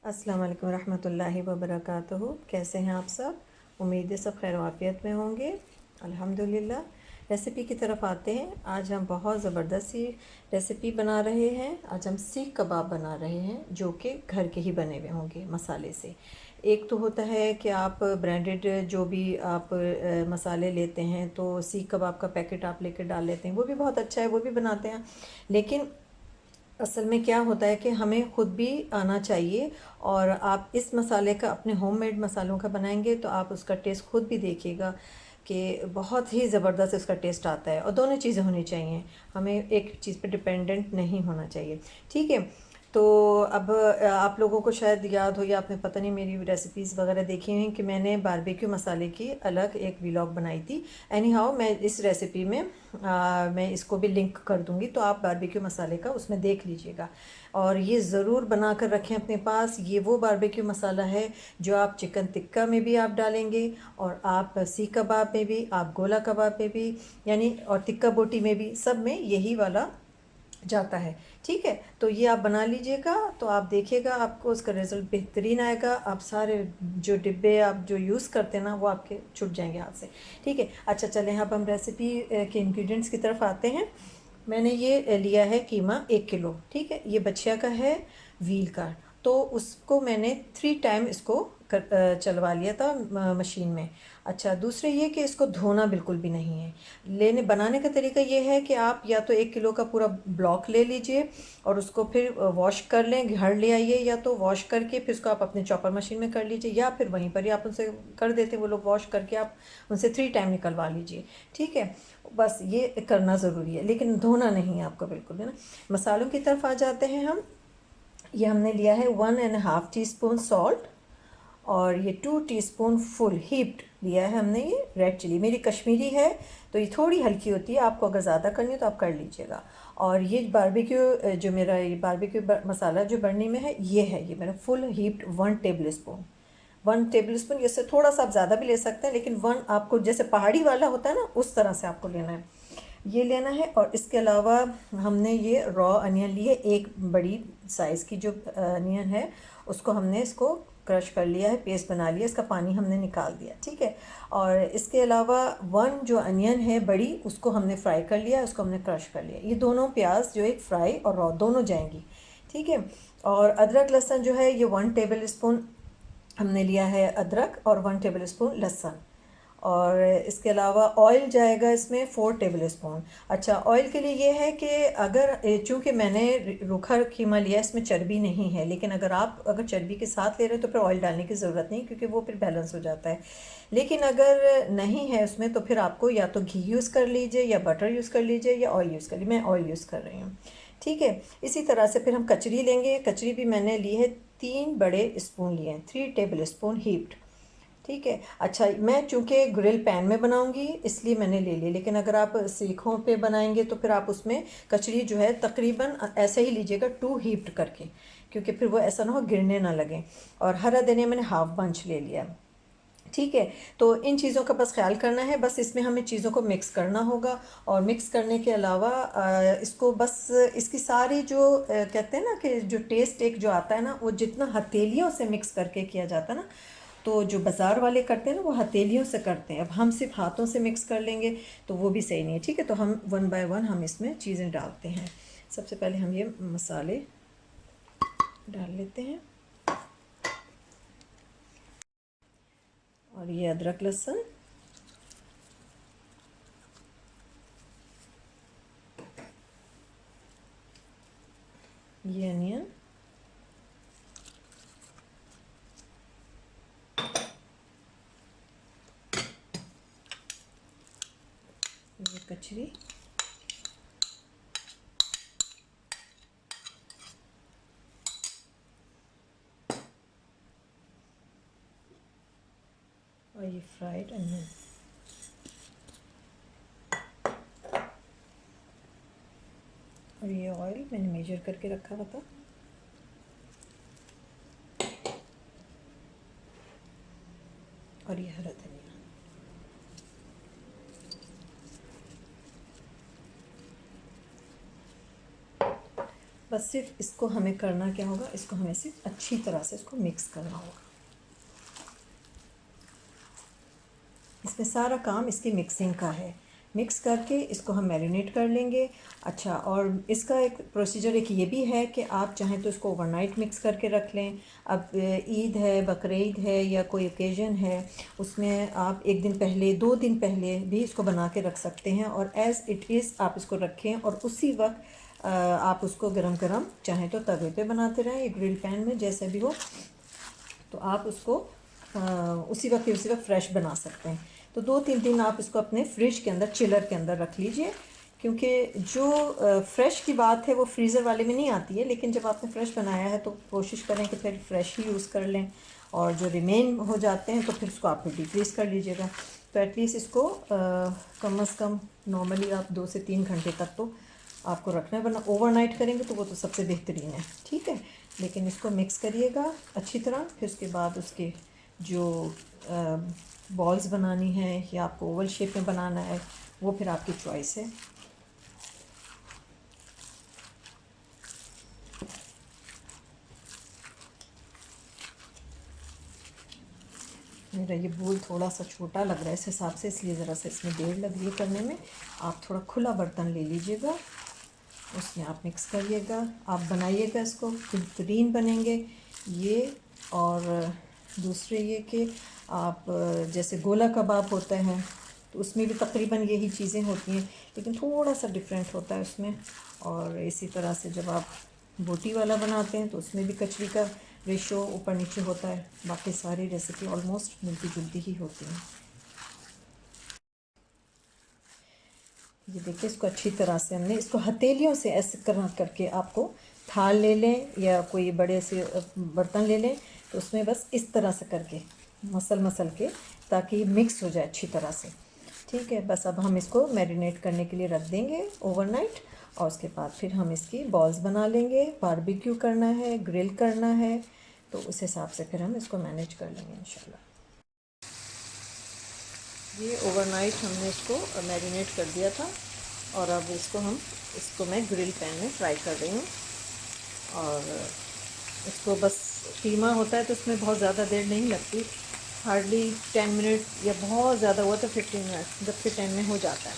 अस्सलाम वालेकुम रहमतुल्लाहि व बरकातुहू। कैसे हैं आप सब? उम्मीद है सब खैर वाफ़ियत में होंगे। अल्हम्दुलिल्लाह। रेसिपी की तरफ आते हैं। आज हम बहुत ज़बरदस्त सी रेसिपी बना रहे हैं। आज हम सीख कबाब बना रहे हैं जो कि घर के ही बने हुए होंगे मसाले से। एक तो होता है कि आप ब्रांडेड जो भी आप मसाले लेते हैं तो सीख कबाब का पैकेट आप लेकर डाल लेते हैं, वो भी बहुत अच्छा है, वो भी बनाते हैं। लेकिन असल में क्या होता है कि हमें ख़ुद भी आना चाहिए। और आप इस मसाले का अपने होममेड मसालों का बनाएंगे तो आप उसका टेस्ट खुद भी देखिएगा कि बहुत ही ज़बरदस्त इसका टेस्ट आता है। और दोनों चीज़ें होनी चाहिए, हमें एक चीज़ पे डिपेंडेंट नहीं होना चाहिए। ठीक है। तो अब आप लोगों को शायद याद हो या आपने पता नहीं मेरी रेसिपीज़ वगैरह देखी हुई कि मैंने बारबेक्यू मसाले की अलग एक व्लॉग बनाई थी। एनी हाउ मैं इस रेसिपी में मैं इसको भी लिंक कर दूंगी, तो आप बारबेक्यू मसाले का उसमें देख लीजिएगा। और ये ज़रूर बना कर रखें अपने पास। ये वो बारबेक्यू मसाला है जो आप चिकन टिक्का में भी आप डालेंगे, और आप सीख कबाब में भी, आप गोला कबाब में भी, यानी और टिक्का बोटी में भी, सब में यही वाला जाता है। ठीक है। तो ये आप बना लीजिएगा तो आप देखिएगा आपको उसका रिज़ल्ट बेहतरीन आएगा। आप सारे जो डिब्बे आप जो यूज़ करते हैं ना वो आपके छुट जाएंगे हाथ से। ठीक है। अच्छा चलें अब हम रेसिपी के इंग्रेडिएंट्स की तरफ आते हैं। मैंने ये लिया है कीमा 1 किलो। ठीक है। ये बछिया का है, व्हील का। तो उसको मैंने 3 टाइम इसको चलवा लिया था मशीन में। अच्छा, दूसरे ये कि इसको धोना बिल्कुल भी नहीं है। बनाने का तरीका ये है कि आप या तो 1 किलो का पूरा ब्लॉक ले लीजिए और उसको फिर वॉश कर लें, घर ले आइए, या तो वॉश करके फिर उसको आप अपने चॉपर मशीन में कर लीजिए, या फिर वहीं पर ही आप उनसे कर देते वो लोग वॉश करके, आप उनसे 3 टाइम निकलवा लीजिए। ठीक है। बस ये करना ज़रूरी है, लेकिन धोना नहीं है आपको बिल्कुल, है ना। मसालों की तरफ आ जाते हैं हम। ये हमने लिया है 1.5 टीस्पून सॉल्ट, और ये 2 टीस्पून फुल हीप्ड लिया है हमने। ये रेड चिली मेरी कश्मीरी है तो ये थोड़ी हल्की होती है, आपको अगर ज़्यादा करनी हो तो आप कर लीजिएगा। और ये बारबेक्यू जो मेरा ये बारबेक्यू मसाला जो बर्नी में है, ये मेरा full heaped 1 table spoon. 1 table spoon, इससे थोड़ा सा आप ज़्यादा भी ले सकते हैं, लेकिन 1 आपको जैसे पहाड़ी वाला होता है ना उस तरह से आपको लेना है, ये लेना है। और इसके अलावा हमने ये रॉ अनियन लिए, एक बड़ी साइज़ की जो अनियन है उसको हमने इसको क्रश कर लिया है, पेस्ट बना लिया, इसका पानी हमने निकाल दिया। ठीक है। और इसके अलावा 1 जो अनियन है बड़ी, उसको हमने फ्राई कर लिया, उसको हमने क्रश कर लिया। ये दोनों प्याज जो एक फ्राई और रॉ दोनों जाएंगी। ठीक है। और अदरक लहसुन जो है ये 1 टेबल स्पून हमने लिया है अदरक, और 1 टेबल स्पून लहसुन। और इसके अलावा ऑयल जाएगा इसमें 4 टेबल स्पून। अच्छा, ऑयल के लिए ये है कि अगर चूँकि मैंने रूखा कीमा लिया, इसमें चर्बी नहीं है, लेकिन अगर चर्बी के साथ ले रहे हो तो फिर ऑयल डालने की ज़रूरत नहीं, क्योंकि वो फिर बैलेंस हो जाता है। लेकिन अगर नहीं है उसमें तो फिर आपको या तो घी यूज़ कर लीजिए, या बटर यूज़ कर लीजिए, या ऑयल यूज़ कर लीजिए। मैं ऑयल यूज़ कर रही हूँ। ठीक है। इसी तरह से फिर हम कचरी लेंगे। कचरी भी मैंने ली है 3 बड़े स्पून लिए हैं, 3 टेबल स्पून हीप्ड। ठीक है। अच्छा, मैं चूँकि ग्रिल पैन में बनाऊंगी इसलिए मैंने ले ली, लेकिन अगर आप सीखों पे बनाएंगे तो फिर आप उसमें कचरी जो है तकरीबन ऐसे ही लीजिएगा, 2 हीप्ड करके, क्योंकि फिर वो ऐसा ना हो गिरने ना लगे। और हरा धनिया मैंने हाफ बंच ले लिया। ठीक है। तो इन चीज़ों का बस ख्याल करना है, बस इसमें हमें चीज़ों को मिक्स करना होगा। और मिक्स करने के अलावा इसको बस इसकी सारी जो कहते हैं ना कि जो टेस्ट एक जो आता है ना, वो जितना हथेलियों से मिक्स करके किया जाता है ना, तो जो बाज़ार वाले करते हैं ना वो हथेलियों से करते हैं। अब हम सिर्फ हाथों से मिक्स कर लेंगे तो वो भी सही नहीं है। ठीक है। तो हम 1 बाय 1 हम इसमें चीज़ें डालते हैं। सबसे पहले हम ये मसाले डाल लेते हैं, और ये अदरक लहसुन, ये अनियन, ये कचरी, और ये फ्राइड अनियन। और ये ऑयल मैंने मेजर करके रखा हुआ था। और ये हरा धनिया। बस सिर्फ इसको हमें करना क्या होगा, इसको हमें सिर्फ अच्छी तरह से इसको मिक्स करना होगा। इसमें सारा काम इसकी मिक्सिंग का है। मिक्स करके इसको हम मैरिनेट कर लेंगे। अच्छा, और इसका एक प्रोसीजर एक ये भी है कि आप चाहें तो इसको ओवरनाइट मिक्स करके रख लें। अब ईद है, बकरीद है या कोई ओकेजन है, उसमें आप एक दिन पहले, 2 दिन पहले भी इसको बना के रख सकते हैं और एज़ इट इज़ आप इसको रखें और उसी वक्त आप उसको गरम गरम चाहें तो तवे पे बनाते रहें, ग्रिल पैन में, जैसे भी हो, तो आप उसको उसी वक्त फ्रेश बना सकते हैं। तो 2-3 दिन आप इसको अपने फ्रिज के अंदर, चिलर के अंदर रख लीजिए, क्योंकि जो फ्रेश की बात है वो फ्रीज़र वाले में नहीं आती है, लेकिन जब आपने फ्रेश बनाया है तो कोशिश करें कि फिर फ्रेश ही यूज़ कर लें, और जो रिमेन हो जाते हैं तो फिर उसको आप डीप फ्रीज़ कर लीजिएगा। तो एटलीस्ट इसको कम अज़ कम नॉर्मली आप 2 से 3 घंटे तक तो आपको रखना है, वरना ओवरनाइट करेंगे तो वो तो सबसे बेहतरीन है, ठीक है। लेकिन इसको मिक्स करिएगा अच्छी तरह। फिर उसके बाद उसके जो बॉल्स बनानी है या आपको ओवल शेप में बनाना है, वो फिर आपकी चॉइस है। मेरा ये बोल थोड़ा सा छोटा लग रहा है इस हिसाब से, इसलिए ज़रा सा इसमें देर लग रही है करने में। आप थोड़ा खुला बर्तन ले लीजिएगा, उसमें आप मिक्स करिएगा, आप बनाइएगा, इसको बेहतरीन बनेंगे ये। और दूसरे ये कि आप जैसे गोला कबाब होता है तो उसमें भी तकरीबन यही चीज़ें होती हैं, लेकिन थोड़ा सा डिफरेंट होता है उसमें। और इसी तरह से जब आप बोटी वाला बनाते हैं तो उसमें भी कचरी का रेशो ऊपर नीचे होता है। बाकी सारी रेसिपी ऑलमोस्ट मिलती जुलती ही होती हैं। ये देखिए, इसको अच्छी तरह से हमने इसको हथेलियों से ऐसे करके आपको थाल ले लें या कोई बड़े से बर्तन ले लें, तो उसमें बस इस तरह से करके मसल के, ताकि मिक्स हो जाए अच्छी तरह से, ठीक है। बस अब हम इसको मैरिनेट करने के लिए रख देंगे ओवरनाइट, और उसके बाद फिर हम इसकी बॉल्स बना लेंगे। बारबेक्यू करना है, ग्रिल करना है, तो उस हिसाब से फिर हम इसको मैनेज कर लेंगे इंशाल्लाह। ये ओवरनाइट हमने इसको मैरिनेट कर दिया था, और अब इसको मैं ग्रिल पैन में फ्राई कर रही हूँ। और इसको बस कीमा होता है तो इसमें बहुत ज़्यादा देर नहीं लगती, हार्डली 10 मिनट या बहुत ज़्यादा हुआ तो 15 मिनट, जब से 10 में हो जाता है,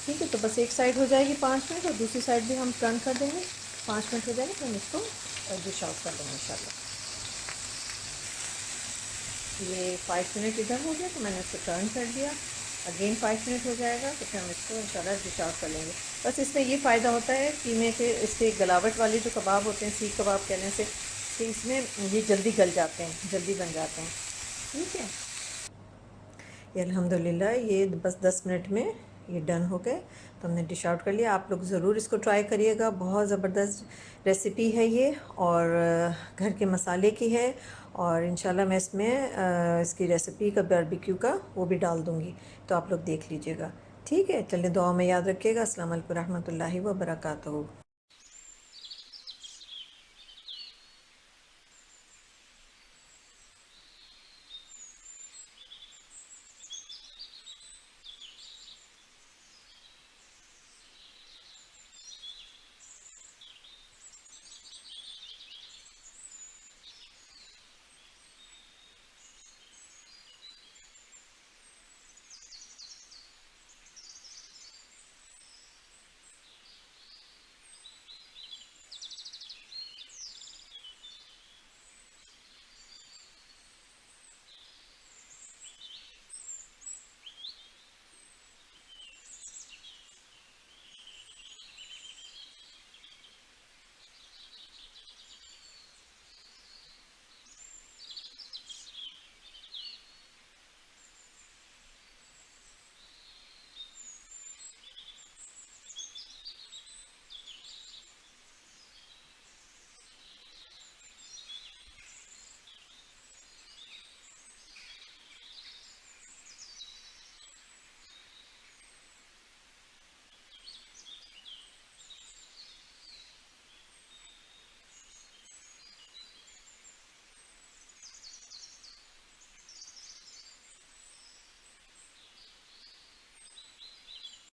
ठीक है। तो बस एक साइड हो जाएगी 5 मिनट और दूसरी साइड भी हम टर्न कर देंगे। 5 मिनट हो जाएंगे तो हम इसको डिश आउट कर देंगे इंशाल्लाह। ये 5 मिनट इधर हो गया तो मैंने इसको टर्न कर दिया, अगेन 5 मिनट हो जाएगा तो फिर हम इसको इंशाल्लाह डिश आउट कर लेंगे। बस इसमें ये फ़ायदा होता है कीमे के, इसके गलावट वाले जो कबाब होते हैं, सीख कबाब कहने से, कि इसमें ये जल्दी गल जाते हैं, जल्दी बन जाते हैं, ठीक है। ये अल्हम्दुलिल्लाह ये बस 10 मिनट में ये डन हो गए, तो हमने डिश आउट कर लिया। आप लोग ज़रूर इसको ट्राई करिएगा, बहुत ज़बरदस्त रेसिपी है ये, और घर के मसाले की है। और इंशाल्लाह मैं इसमें इसकी रेसिपी का बारबेक्यू का वो भी डाल दूँगी, तो आप लोग देख लीजिएगा, ठीक है। चलिए, दुआ में याद रखिएगा। अस्सलाम वालेकुम रहमतुल्लाहि व बरकातहू।